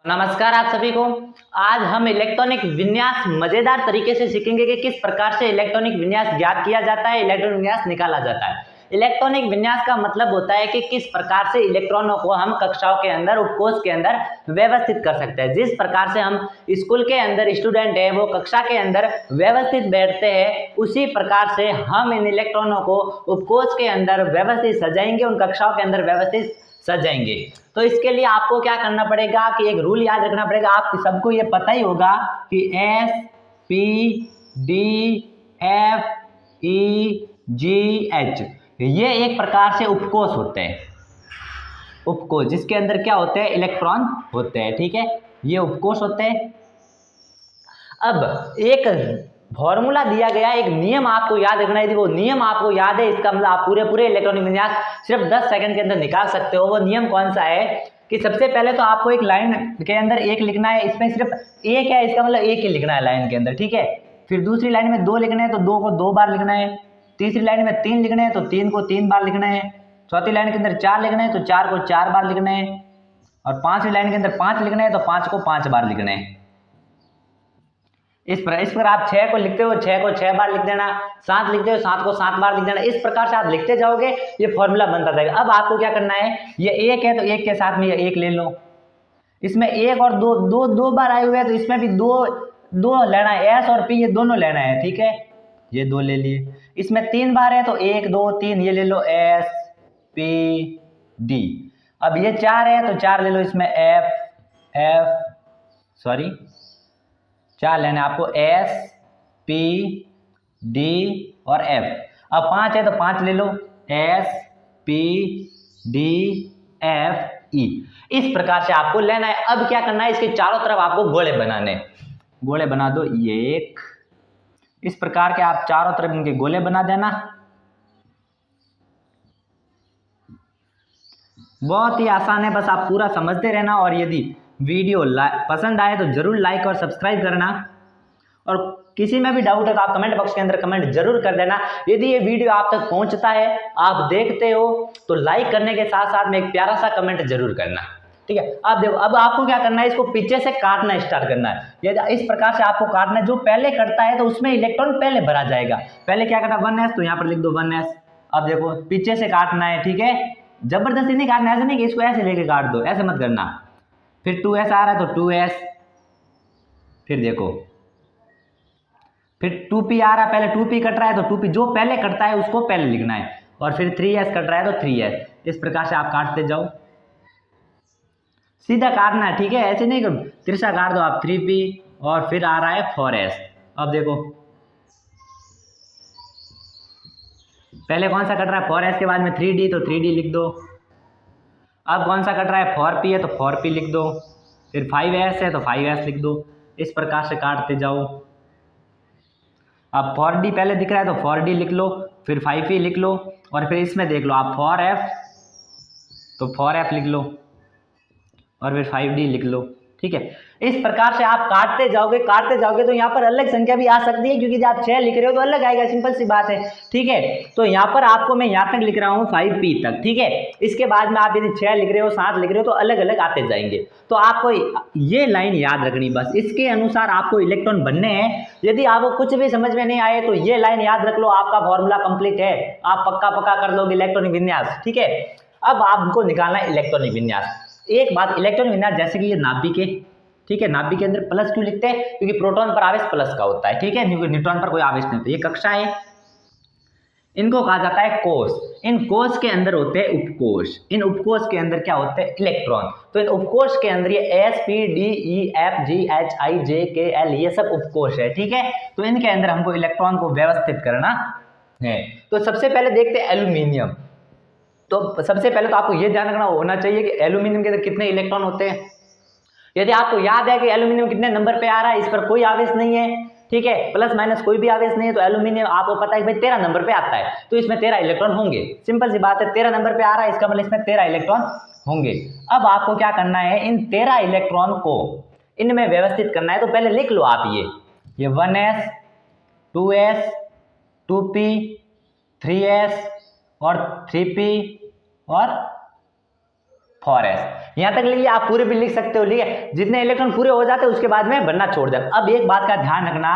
नमस्कार आप सभी को। आज हम इलेक्ट्रॉनिक विन्यास मजेदार तरीके से सीखेंगे कि किस प्रकार से इलेक्ट्रॉनिक विन्यास ज्ञात किया जाता है, इलेक्ट्रॉनिक विन्यास निकाला जाता है। इलेक्ट्रॉनिक विन्यास का मतलब होता है कि किस प्रकार से इलेक्ट्रॉनों को हम कक्षाओं के अंदर, उपकोष के अंदर व्यवस्थित कर सकते हैं। जिस प्रकार से हम स्कूल के अंदर स्टूडेंट है वो कक्षा के अंदर व्यवस्थित बैठते हैं, उसी प्रकार से हम इन इलेक्ट्रॉनों को उपकोष के अंदर व्यवस्थित सजाएंगे, उन कक्षाओं के अंदर व्यवस्थित सजाएंगे। तो इसके लिए आपको क्या करना पड़ेगा कि एक रूल याद रखना पड़ेगा। आप सबको ये पता ही होगा कि एस पी डी एफ ई जी एच ये एक प्रकार से उपकोष होते हैं। उपकोष जिसके अंदर क्या होते हैं, इलेक्ट्रॉन होते हैं। ठीक है, ये उपकोष होते हैं। अब एक फॉर्मूला दिया गया, एक नियम आपको याद रखना है। वो नियम आपको याद है, इसका मतलब आप पूरे इलेक्ट्रॉनिक विन्यास सिर्फ 10 सेकंड के अंदर निकाल सकते हो। वो नियम कौन सा है कि सबसे पहले तो आपको एक लाइन के अंदर एक लिखना है, इसमें सिर्फ एक है, इसका मतलब एक ही लिखना है लाइन के अंदर। ठीक है, फिर दूसरी लाइन में 2 लिखना है तो 2 को 2 बार लिखना है, तीसरी लाइन में 3 लिखना है तो 3 को 3 बार लिखना है, चौथी लाइन के अंदर 4 लिखना है तो 4 को 4 बार लिखना है, और पांचवी लाइन के अंदर 5 लिखना है तो 5 को 5 बार लिखना है। इस पर आप 6 को लिखते हो 6 को 6 बार लिख देना, 7 लिखते हो 7 को 7 बार लिख देना। इस प्रकार से आप लिखते जाओगे, ये फॉर्मूला बनता जाएगा। अब आपको क्या करना है, ये एक है तो एक के साथ में ये एक ले लो, इसमें एक और दो दो दो बार आए हुए हैं तो इसमें भी दो दो लेना है, एस और पी ये दोनों लेना है। ठीक है, ये 2 ले लिए। इसमें 3 बार है तो 1 2 3 ये ले लो, एस पी डी। अब ये 4 है तो 4 ले लो, इसमें चार लेना है आपको, एस पी डी और एफ। अब 5 है तो 5 ले लो, S P D F E. इस प्रकार से आपको लेना है। अब क्या करना है, इसके चारों तरफ आपको गोले बनाने। गोले बना दो, ये एक इस प्रकार के आप चारों तरफ इनके गोले बना देना। बहुत ही आसान है, बस आप पूरा समझते रहना। और यदि वीडियो पसंद आए तो जरूर लाइक और सब्सक्राइब करना, और किसी में भी डाउट है तो आप कमेंट बॉक्स के अंदर कमेंट जरूर कर देना। यदि ये वीडियो आप तक पहुंचता है, आप देखते हो, तो लाइक करने के साथ साथ में एक प्यारा सा कमेंट जरूर करना। ठीक है, अब देखो, अब आपको क्या करना है, इसको पीछे से काटना स्टार्ट करना है। यदि इस प्रकार से आपको काटना है, जो पहले कटता है तो उसमें इलेक्ट्रॉन पहले भरा जाएगा। पहले क्या करना, 1s तो यहाँ पर लिख दो 1s। अब देखो पीछे से काटना है। ठीक है, जबरदस्ती नहीं काटना, ऐसे नहीं कि इसको ऐसे लेके काट दो, ऐसे मत करना। फिर 2s आ रहा है तो 2s, फिर देखो फिर 2p आ रहा है, पहले 2p कट रहा है तो 2p जो पहले कटता है उसको पहले लिखना है, और फिर 3s कट रहा है तो 3s। इस प्रकार से आप काटते जाओ, सीधा काटना है। ठीक है, ऐसे नहीं करो, तिरछा काट दो आप, 3p और फिर आ रहा है 4s। अब देखो पहले कौन सा कट रहा है, 4s के बाद में 3d तो 3d लिख दो। अब कौन सा कट रहा है, 4p है तो 4p लिख दो, फिर 5s है तो 5s लिख दो। इस प्रकार से काटते जाओ। अब 4d पहले दिख रहा है तो 4d लिख लो, फिर 5p लिख लो, और फिर इसमें देख लो आप 4f तो 4f लिख लो, और फिर 5d लिख लो। ठीक है, इस प्रकार से आप काटते जाओगे तो यहाँ पर अलग संख्या भी आ सकती है, क्योंकि जब आप 6 लिख रहे हो तो अलग आएगा, सिंपल सी बात है। ठीक है, तो यहाँ पर आपको मैं यहाँ तक लिख रहा हूँ 5p तक। ठीक है, इसके बाद में आप यदि 6 लिख रहे हो, 7 लिख रहे हो तो अलग अलग आते जाएंगे। तो आपको ये लाइन याद रखनी, बस इसके अनुसार आपको इलेक्ट्रॉन बनने हैं। यदि आपको कुछ भी समझ में नहीं आए तो ये लाइन याद रख लो, आपका फॉर्मूला कंप्लीट है, आप पक्का कर लोगे इलेक्ट्रॉनिक विन्यास। ठीक है, अब आपको निकालना है इलेक्ट्रॉनिक विन्यास। एक बात, इलेक्ट्रॉनिक विन्यास जैसे कि ये नाभिक है। ठीक है, नाभिक के अंदर प्लस क्यों लिखते हैं, क्योंकि प्रोटॉन पर आवेश प्लस का होता है। ठीक है, क्योंकि न्यूट्रॉन पर कोई आवेश नहीं होता। ये कक्षा है, इनको कहा जाता है कोष। इन कोष के अंदर होते हैं उपकोष। इन उपकोष के अंदर क्या होते हैं, इलेक्ट्रॉन। तो इन उपकोष के अंदर ये S P D E F G H I J K L ये सब उपकोष है। ठीक है, तो इनके अंदर हमको इलेक्ट्रॉन को व्यवस्थित करना है। तो सबसे पहले देखते हैं एल्यूमिनियम। तो सबसे पहले तो आपको ये ध्यान रखना होना चाहिए कि एल्यूमिनियम के अंदर कितने इलेक्ट्रॉन होते हैं। यदि आपको याद है कि एल्यूमिनियम कितने नंबर पे आ रहा है, इस पर कोई आवेश नहीं है। ठीक है, प्लस माइनस कोई भी आवेश नहीं है, तो एल्यूमिनियम आपको पता है कि भाई 13 नंबर पे आता है, तो इसमें 13 इलेक्ट्रॉन होंगे। सिंपल सी बात है, 13 नंबर पे आ रहा है, इसका मतलब इसमें 13 इलेक्ट्रॉन होंगे। अब आपको क्या करना है, इन 13 इलेक्ट्रॉन को इनमें व्यवस्थित करना है। तो पहले लिख लो आप ये 1s 2s 2p 3s और 3p और 4s। यहाँ तक लिखिए, आप पूरे भी लिख सकते हो, ठीक है। जितने इलेक्ट्रॉन पूरे हो जाते हैं उसके बाद में भरना छोड़ देना। अब एक बात का ध्यान रखना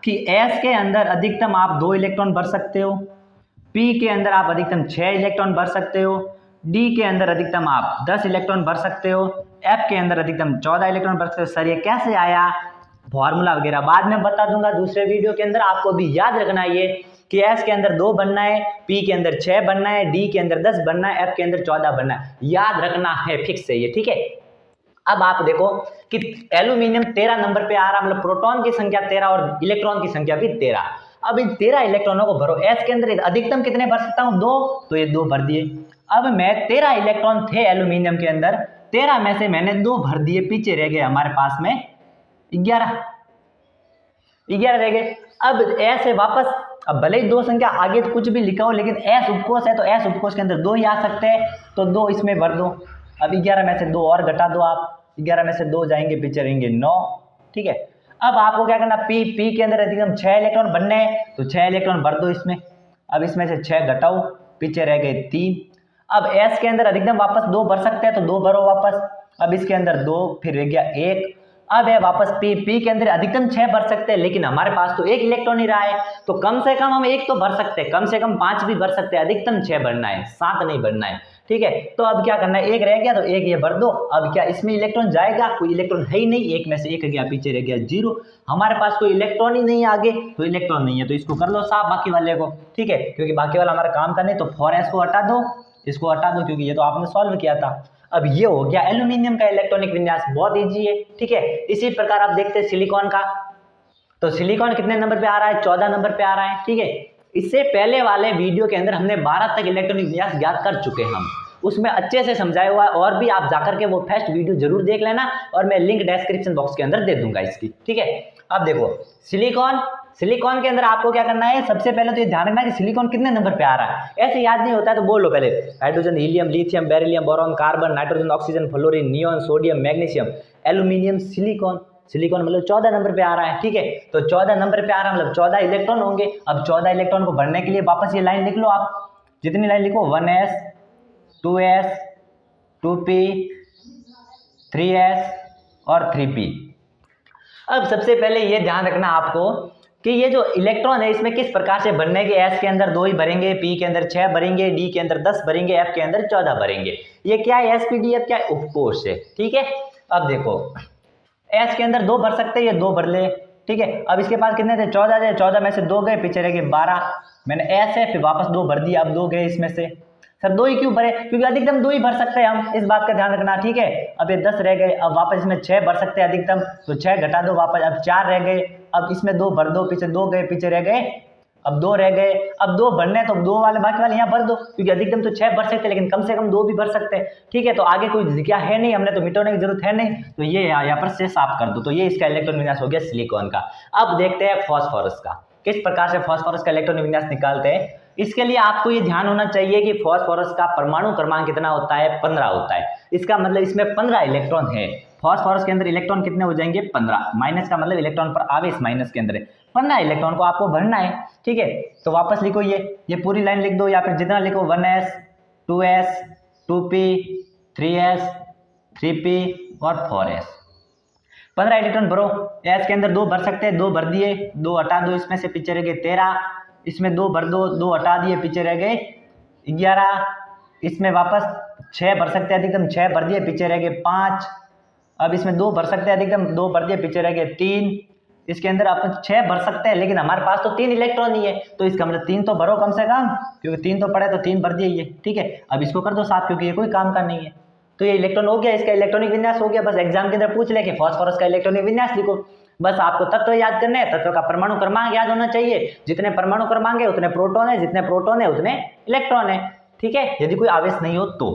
कि s के अंदर अधिकतम आप 2 इलेक्ट्रॉन भर सकते हो, p के अंदर आप अधिकतम 6 इलेक्ट्रॉन भर सकते हो, d के अंदर अधिकतम आप 10 इलेक्ट्रॉन भर सकते हो, f के अंदर अधिकतम 14 इलेक्ट्रॉन भर सकते हो। सर ये कैसे आया, फॉर्मूला वगैरह बाद में बता दूंगा दूसरे वीडियो के अंदर। आपको भी याद रखना है ये कि s के अंदर 2 बनना है, p के अंदर 6 बनना है, d के अंदर 10 बनना है, f के अंदर 14 बनना है। याद रखना है, फिक्स है ये, ठीक है। अब आप देखो कि एल्यूमिनियम 13 नंबर पे आ रहा, मतलब प्रोटॉन की संख्या 13 और इलेक्ट्रॉन की संख्या भी 13। अब इन 13 इलेक्ट्रॉनों को भरो। s के अंदर अधिकतम कितने भर सकता हूँ, 2, तो ये 2 भर दिए। अब मैं 13 इलेक्ट्रॉन थे एल्यूमिनियम के अंदर, 13 में से मैंने 2 भर दिए, पीछे रह गए हमारे पास में 11 रह गए। अब s है वापस, अब भले ही 2 संख्या आगे तो कुछ भी लिखा हो, लेकिन s उपकोष है तो s उपकोष के अंदर 2 ही आ सकते हैं, तो 2 इसमें भर दो। अब 11 में से 2 और घटा दो आप, 11 में से 2 जाएंगे, पीछे रहेंगे 9, ठीक है। अब आपको क्या करना, p के अंदर अधिकतम 6 इलेक्ट्रॉन बनने हैं, तो 6 इलेक्ट्रॉन भर दो इसमें। अब इसमें से 6 घटाओ, पीछे रह गए 3। अब s के अंदर अधिकतम वापस 2 भर सकते हैं, तो 2 भरो वापस। अब इसके अंदर 2, फिर रह गया 1। अब है वापस p के अंदर अधिकतम 6 भर सकते हैं, लेकिन हमारे पास तो 1 इलेक्ट्रॉन ही रहा है, तो कम से कम हम 1 तो भर सकते हैं, कम से कम 5 भी भर सकते हैं, अधिकतम 6 भरना है, 7 नहीं भरना है, ठीक है। तो अब क्या करना है, 1 रह गया तो 1 ये भर दो। अब क्या इसमें इलेक्ट्रॉन जाएगा, कोई इलेक्ट्रॉन है ही नहीं, 1 में से 1 गया, पीछे रह गया 0। हमारे पास कोई इलेक्ट्रॉन ही नहीं, आगे तो इलेक्ट्रॉन नहीं है, तो इसको कर लो साफ बाकी वाले को, ठीक है, क्योंकि बाकी वाला हमारा काम का नहीं। तो 4s को हटा दो, इसको हटा दो, क्योंकि ये तो आपने सॉल्व किया था। अब ये हो गया एल्यूमिनियम का इलेक्ट्रॉनिक विन्यास, बहुत इजी है, ठीक है। इसी प्रकार आप देखते हैं सिलिकॉन का, तो सिलिकॉन कितने नंबर पे आ रहा है, 14 नंबर पे आ रहा है, ठीक है। इससे पहले वाले वीडियो के अंदर हमने 12 तक इलेक्ट्रॉनिक विन्यास ज्ञात कर चुके हैं हम, उसमें अच्छे से समझाया हुआ है, और भी आप जाकर के वो फर्स्ट वीडियो जरूर देख लेना, और मैं लिंक डिस्क्रिप्शन बॉक्स के अंदर दे दूंगा इसकी, ठीक है। अब देखो सिलिकॉन के अंदर आपको क्या करना है, सबसे पहले तो ये ध्यान रखना है कि सिलिकॉन कितने नंबर पे आ रहा है। ऐसे याद नहीं होता है तो बोलो पहले, hydrogen, helium, lithium, beryllium, boron, carbon, nitrogen, oxygen, fluorine, neon, sodium, magnesium, aluminium, silicon मतलब 14 नंबर पे आ रहा है, ठीक है। तो 14 नंबर पे आ रहा है मतलब 14 इलेक्ट्रॉन होंगे। अब 14 इलेक्ट्रॉन को भरने के लिए वापस ये लाइन लिख लो आप, जितनी लाइन लिखो, 1s 2s 2p 3s और 3p। अब सबसे पहले ये ध्यान रखना आपको कि ये जो इलेक्ट्रॉन है इसमें किस प्रकार से भरने के, s के अंदर 2 ही भरेंगे, p के अंदर 6 भरेंगे, d के अंदर 10 भरेंगे, f के अंदर 14 भरेंगे। ये क्या है, sp-df क्या है, उपकोष है, ठीक है। अब देखो s के अंदर 2 भर सकते हैं, ये 2 भर ले, ठीक है। अब इसके पास कितने थे, 14 थे, 14 में से 2 गए, पीछे रह गए 12। मैंने s है, फिर वापस 2 भर दिया, अब 2 गए इसमें से। सर 2 ही क्यों भरे, क्योंकि अधिकतम 2 ही भर सकते हैं हम, इस बात का ध्यान रखना, ठीक है। अब ये 10 रह गए, अब वापस इसमें 6 भर सकते हैं अधिकतम, तो 6 घटा दो वापस, अब 4 रह गए, अब इसमें 2 भर दो, पीछे 2 गए, पीछे रह गए, अब 2 रह गए। अब 2 भरने तो 2 वाले बाकी वाले यहाँ भर दो, क्योंकि अधिकतम तो 6 भर सकते हैं, लेकिन कम से कम 2 भी भर सकते हैं, ठीक है। तो आगे कोई क्या है नहीं, हमने तो मिटाने की जरूरत है नहीं, तो ये यहाँ पर से साफ कर दो। तो ये इसका इलेक्ट्रॉन विन्यास हो गया सिलिकॉन का। अब देखते हैं फास्फोरस का, किस प्रकार से फास्फोरस का इलेक्ट्रॉन विन्यास निकालते हैं। इसके लिए आपको ये ध्यान होना चाहिए कि फास्फोरस का परमाणु क्रमांक कितना होता है, 15 होता है। इसका मतलब इसमें 15 इलेक्ट्रॉन है, फास्फोरस के अंदर इलेक्ट्रॉन कितने हो जाएंगे, 15। माइनस का मतलब इलेक्ट्रॉन पर आवेश माइनस के अंदर है, 15 इलेक्ट्रॉन को आपको भरना है, ठीक है। तो वापस लिखो, ये पूरी लाइन लिख दो, या फिर जितना लिखो, 1s 2s 2p 3s 3p और 4s। 15 इलेक्ट्रॉन भरो, s के अंदर 2 भर सकते हैं, 2 भर दिए, 2 हटा दो, इसमें से पीछे रह गए 13, इसमें 2 भर दो, 2 हटा दिए, पीछे रह गए 11, इसमें वापस 6 भर सकते हैं अधिकतम, 6 भर दिए, पीछे रह गए 5। अब इसमें 2 भर सकते हैं अधिकतम, 2 भर दिए, पीछे रह गए 3। इसके अंदर अपन 6 भर सकते हैं, लेकिन हमारे पास तो 3 इलेक्ट्रॉन ही है, तो इसका मतलब 3 तो भरो कम से कम, क्योंकि 3 तो पड़े, तो 3 भर दिए ये, ठीक है। अब इसको कर दो साफ, क्योंकि ये कोई काम का नहीं है। तो ये इलेक्ट्रॉन हो गया, इसका इलेक्ट्रॉनिक विन्यास हो गया। बस एग्जाम के अंदर पूछ ले कि फास्फोरस का इलेक्ट्रॉनिक विन्यास लिखो, बस आपको तत्व याद करने हैं, तत्व का परमाणु क्रमांक याद होना चाहिए, जितने परमाणु क्रमांक है उतने प्रोटॉन है, जितने प्रोटॉन है उतने इलेक्ट्रॉन है, ठीक है, यदि कोई आवेश नहीं हो तो।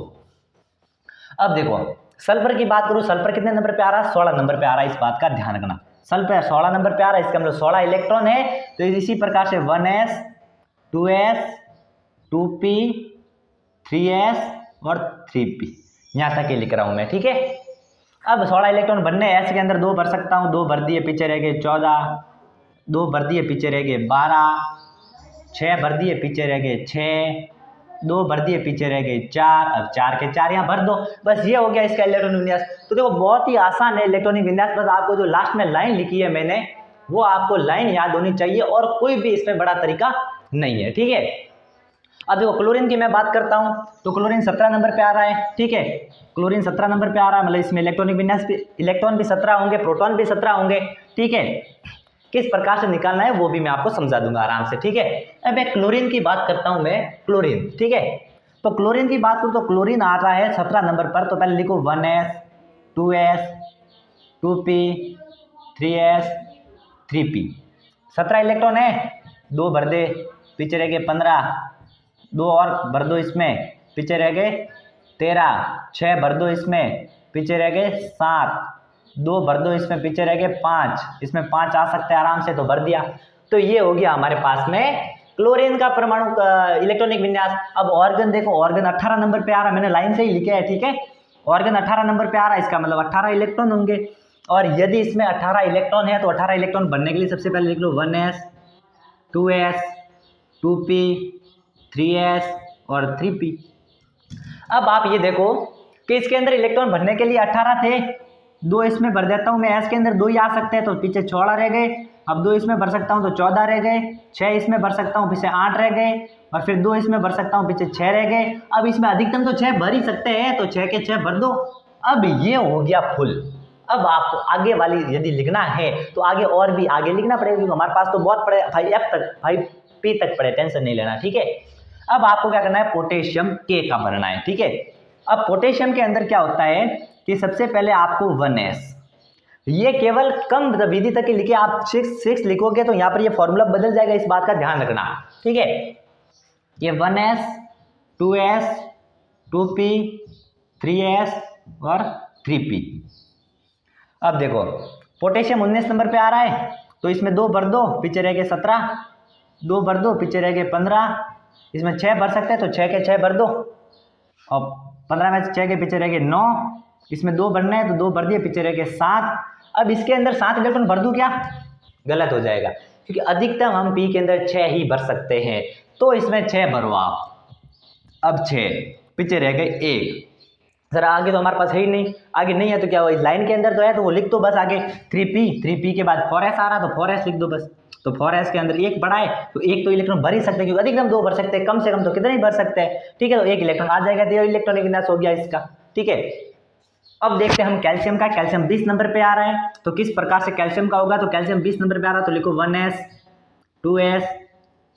अब देखो सल्फर की बात करूं, सल्फर कितने नंबर पे आ रहा है, 16 नंबर पे आ रहा है, इस बात का ध्यान रखना। सल्फर 16 नंबर पे आ रहा है, इसका मतलब 16 इलेक्ट्रॉन है। तो इसी प्रकार से 1s 2s 2p 3s और 3p, यहां तक ये लिख रहा हूं मैं, ठीक है। अब 16 इलेक्ट्रॉन बनने, s के अंदर 2 भर सकता हूं, 2 भर दिए, पीछे रह गए 14, 2 भर दिए, पीछे रह गए 12, 6 भर दिए, पीछे रह गए 6, 2 भर दिए, पीछे रह गए 4, अब 4 के 4 यहाँ भर दो, बस ये हो गया इसका इलेक्ट्रॉनिक विन्यास। तो देखो बहुत ही आसान है इलेक्ट्रॉनिक विन्यास, बस आपको जो लास्ट में लाइन लिखी है मैंने वो आपको लाइन याद होनी चाहिए और कोई भी इसमें बड़ा तरीका नहीं है, ठीक है। अब देखो क्लोरीन की मैं बात करता हूं तो क्लोरीन 17 नंबर पे आ रहा है, ठीक है। क्लोरीन 17 नंबर पे आ रहा है, मतलब इसमें इलेक्ट्रॉनिक विन्यास भी, इलेक्ट्रॉन भी 17 होंगे, प्रोटॉन भी 17 होंगे, ठीक है। किस प्रकार से निकालना है वो भी मैं आपको समझा दूंगा आराम से, ठीक है। अब एक क्लोरीन की बात करता हूं मैं, क्लोरीन, ठीक है। तो क्लोरीन की बात करूं तो क्लोरीन आ रहा है 17 नंबर पर, तो पहले लिखो 1s 2s 2p 3s 3p, 17 electron है, 2 भर दे, पीछे रह गए 15, 2 और भर दो इसमें, पीछे रह गए 13, 6 भर दो इसमें, पीछे रह गए 7, 2 भर दो इसमें, पीछे रह गए 5, इसमें 5 आ सकते हैं आराम से, तो भर दिया। तो ये हो गया हमारे पास में क्लोरीन का परमाणु इलेक्ट्रॉनिक विन्यास। अब ऑर्गन देखो, ऑर्गन 18 नंबर पे आ रहा है, मैंने लाइन से ही लिखा है, ठीक है। ऑर्गन 18 नंबर पे आ रहा है, इसका मतलब 18 इलेक्ट्रॉन होंगे, और यदि इसमें 18 इलेक्ट्रॉन है तो 18 इलेक्ट्रॉन बनने के लिए सबसे पहले लिख लो 1s 2s 2p 3s और 3p। अब आप ये देखो कि इसके अंदर इलेक्ट्रॉन भरने के लिए 18 थे, 2 इसमें भर देता हूं मैं, एस के अंदर 2 ही आ सकते हैं, तो पीछे 16 रह गए, अब 2 इसमें भर सकता हूं तो 14 रह गए, 6 इसमें भर सकता हूं, पीछे 8 रह गए, और फिर 2 इसमें भर सकता हूं, पीछे 6 रह गए। अब इसमें अधिकतम तो 6 भर ही सकते हैं, तो 6 के 6 भर दो। अब ये हो गया फुल। अब आपको आगे वाली यदि लिखना है तो आगे और भी आगे लिखना पड़ेगा, क्योंकि हमारे पास तो बहुत पड़े, 5F तक 5P तक पड़े, टेंशन नहीं लेना, ठीक है। अब आपको क्या करना है, पोटेशियम के का भरना है, ठीक है। अब पोटेशियम के अंदर क्या होता है कि सबसे पहले आपको 1s, ये केवल कम विधि तक लिखे, आप 6 लिखोगे तो यहाँ पर ये फॉर्मूला बदल जाएगा, इस बात का ध्यान रखना, ठीक है। ये 1s 2s 2p 3s और 3p। अब देखो पोटेशियम 19 नंबर पे आ रहा है, तो इसमें 2 भर दो, पीछे रह गए 17, 2 भर दो, पीछे रह गए 15, इसमें 6 भर सकते हैं तो 6 के 6 भर दो, और 15 में से 6 के पीछे रह गए 9, इसमें 2 भरने हैं तो 2 भर दिए, पीछे रह गए 7। अब इसके अंदर 7 इलेक्ट्रॉन भर दूं क्या, गलत हो जाएगा, क्योंकि अधिकतम हम पी के अंदर 6 ही भर सकते हैं, तो इसमें 6 भरो आप। अब 6 पीछे रह गए 1, जरा आगे तो हमारे पास है ही नहीं, आगे नहीं है तो क्या हो, इस लाइन के अंदर तो है तो वो लिख दो बस आगे 3p के बाद 4s आ रहा तो 4s लिख दो बस। तो 4s के अंदर 1 बड़ा है तो 1 तो इलेक्ट्रॉन भर ही सकते हैं, क्योंकि अधिकतम 2 भर सकते हैं, कम से कम तो कितने ही भर सकते हैं, ठीक है। तो 1 इलेक्ट्रॉन आ जाएगा, तो इलेक्ट्रॉनिक विन्यास हो गया इसका, ठीक है। अब देखते हैं हम कैल्शियम का, कैल्शियम 20 नंबर पे आ रहा है, तो किस प्रकार से कैल्शियम का होगा, तो कैल्शियम 20 नंबर पे आ रहा है तो लिखो 1s 2s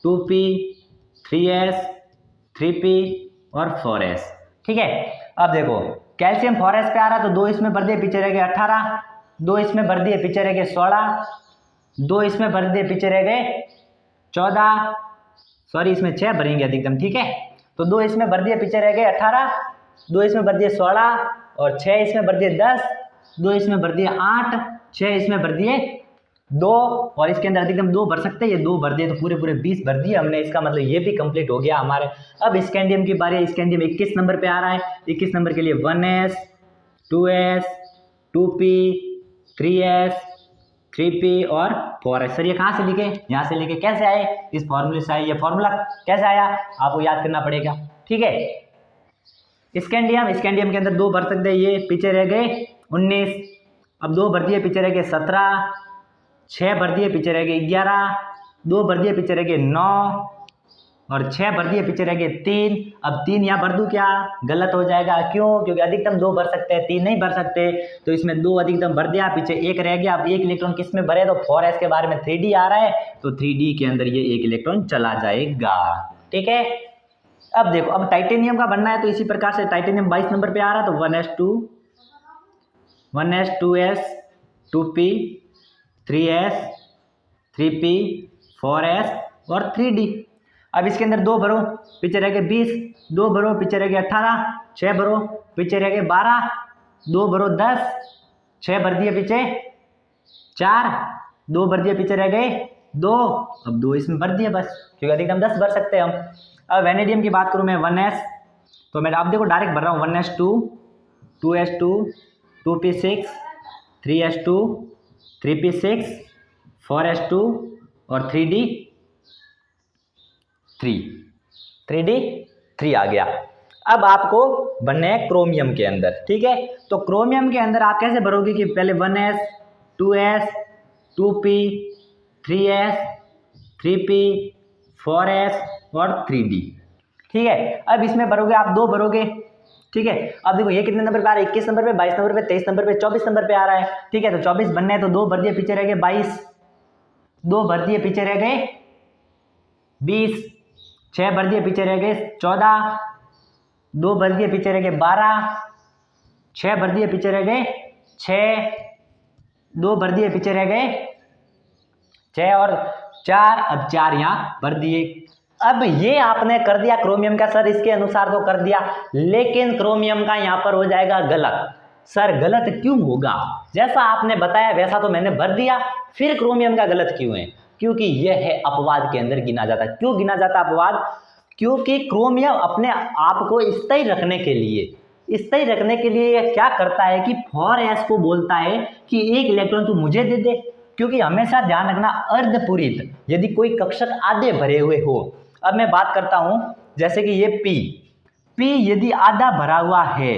2p 3s 3p और 4s, ठीक है। अब देखो कैल्शियम 4s पे आ रहा है तो 2 इसमें भर दिए, पीछे रह गए 18, 2 इसमें भर दिए, पीछे रह गए 16, 2 इसमें भर दिए, पीछे रह गए 14, सॉरी इसमें 6 भरेंगे अधिकतम, ठीक है। तो 2 इसमें भर दिए, पीछे रह गए 18, 2 इसमें भर दिए 16 और 6 इसमें भर दिए 10, 2 इसमें भर दिए 8, 6 इसमें भर दिए 2, और इसके अंदर अधिकतम 2 भर सकते हैं, ये 2 भर दिए तो पूरे 20 भर दिए हमने, इसका मतलब ये भी कंप्लीट हो गया हमारे। अब स्कैंडियम की बारी है, स्कैंडियम 21 नंबर पे आ रहा है, 21 नंबर के लिए 1s 2s 2p 3s 3p और 4s। सर ये कहाँ से लिखे, यहाँ से लिखे, कैसे आए, इस फॉर्मूले से आए, ये फॉर्मूला कैसे आया आपको याद करना पड़ेगा, ठीक है। स्कैंडियम के अंदर 2 भर सकते हैं, ये पीछे रह गए 19, अब 2 भर दिए, पीछे रह गए 17, 6 भर दिए, पीछे रह गए 11, 2 भर दिए, पीछे रह गए 9 और 6 भर दिए, पीछे रह गए 3। अब 3 यहाँ भर दूं क्या, गलत हो जाएगा, क्यों, क्योंकि अधिकतम 2 भर सकते हैं, 3 नहीं भर सकते, तो इसमें 2 अधिकतम भर दिया, पीछे 1 रह गया। अब 1 इलेक्ट्रॉन किस में भरे, तो 4s के बारे में 3d आ रहा है, तो 3d के अंदर ये 1 इलेक्ट्रॉन चला जाएगा, ठीक है। अब देखो अब टाइटेनियम का बनना है, तो इसी प्रकार से टाइटेनियम 22 नंबर पे आ रहा है, तो 1s 2s 2p 3s 3p 4s और 3d। अब इसके अंदर 2 भरो, पीछे रह गए 20, 2 भरो, पीछे रह गए 18, 6 भरो, पीछे रह गए 12, 2 भरो 10, 6 भर दिए, पीछे 4, 2 भर दिए, पीछे रह गए 2, अब 2 इसमें भर दिए बस, क्योंकि अधिकतम 10 भर सकते हैं हम। अब वेनेडियम की बात करूं मैं 1s, तो मैं आप देखो डायरेक्ट भर रहा हूँ 1s2 2s2 2p6 3s2 3p6 4s2 और 3d 3 आ गया। अब आपको बनने हैं क्रोमियम के अंदर, ठीक है। तो क्रोमियम के अंदर आप कैसे भरोगे कि पहले 1s 2s 2p 3s 3p 4s और 3d, ठीक है। अब इसमें भरोगे आप 2 भरोगे, ठीक है। अब देखो ये कितने नंबर पे आ रहा है, 21 नंबर पे, 22 नंबर पे, 23 नंबर पे, 24 नंबर पे आ रहा है, ठीक है। तो 24 बनने हैं तो 2 भर दिए, पीछे रह गए 22, 2 भर दिए, पीछे रह गए 20, 6 भर दिए, पीछे रह गए 14, 2 भर दिए, पीछे रह गए 12, 6 भर दिए, पीछे रह गए 6, 2 भर दिए, पीछे रह गए 6 और 4, अब 4 यहाँ भर दिए। अब ये आपने कर दिया क्रोमियम का, सर इसके अनुसार तो कर दिया, लेकिन क्रोमियम का यहाँ पर हो जाएगा गलत। सर गलत क्यों होगा, जैसा आपने बताया वैसा तो मैंने भर दिया, फिर क्रोमियम का गलत क्यों है? क्योंकि यह है अपवाद के अंदर गिना जाता है। क्यों गिना जाता है अपवाद? क्योंकि क्रोमियम अपने आप को स्थायी रखने के लिए यह क्या करता है कि 4s को बोलता है कि एक इलेक्ट्रॉन तू मुझे दे दे। क्योंकि हमेशा ध्यान रखना, अर्धपूरित यदि कोई कक्षक आधे भरे हुए हो, अब मैं बात करता हूं जैसे कि ये P यदि आधा भरा हुआ है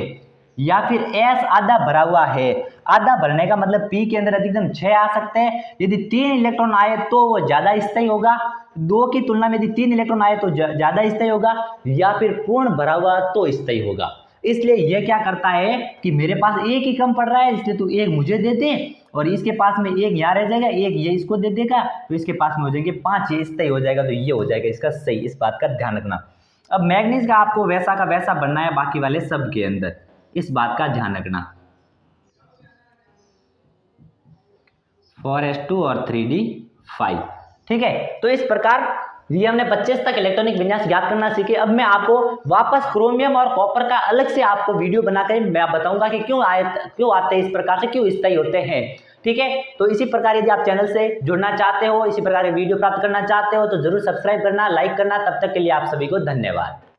या फिर S आधा भरा हुआ है, आधा भरने का मतलब P के अंदर अधिकतम 6 आ सकते हैं। यदि 3 इलेक्ट्रॉन आए तो वो ज्यादा स्थायी होगा, 2 की तुलना में यदि 3 इलेक्ट्रॉन आए तो ज्यादा स्थायी होगा, या फिर पूर्ण भरा हुआ तो स्थायी होगा। इसलिए यह क्या करता है कि मेरे पास एक ही कम पड़ रहा है, इसलिए तू एक मुझे दे दे, और इसके पास में एक यहाँ रह जाएगा, एक ये इसको दे देगा, तो इसके पास में हो जाएंगे 5, ये स्थायी हो जाएगा, तो ये हो जाएगा इसका सही। इस बात का ध्यान रखना। अब मैग्नीज का आपको वैसा का वैसा बनना है बाकी वाले सब के अंदर, इस बात का ध्यान रखना। 4s2 और 3d5, ठीक है। तो इस प्रकार ये हमने 25 तक इलेक्ट्रॉनिक विन्यास ज्ञात करना सीखे। अब मैं आपको वापस क्रोमियम और कॉपर का अलग से आपको वीडियो बनाकर मैं बताऊंगा कि क्यों आते हैं इस प्रकार से, क्यों स्थायी होते हैं, ठीक है। तो इसी प्रकार यदि आप चैनल से जुड़ना चाहते हो, इसी प्रकार वीडियो प्राप्त करना चाहते हो, तो जरूर सब्सक्राइब करना, लाइक करना। तब तक के लिए आप सभी को धन्यवाद।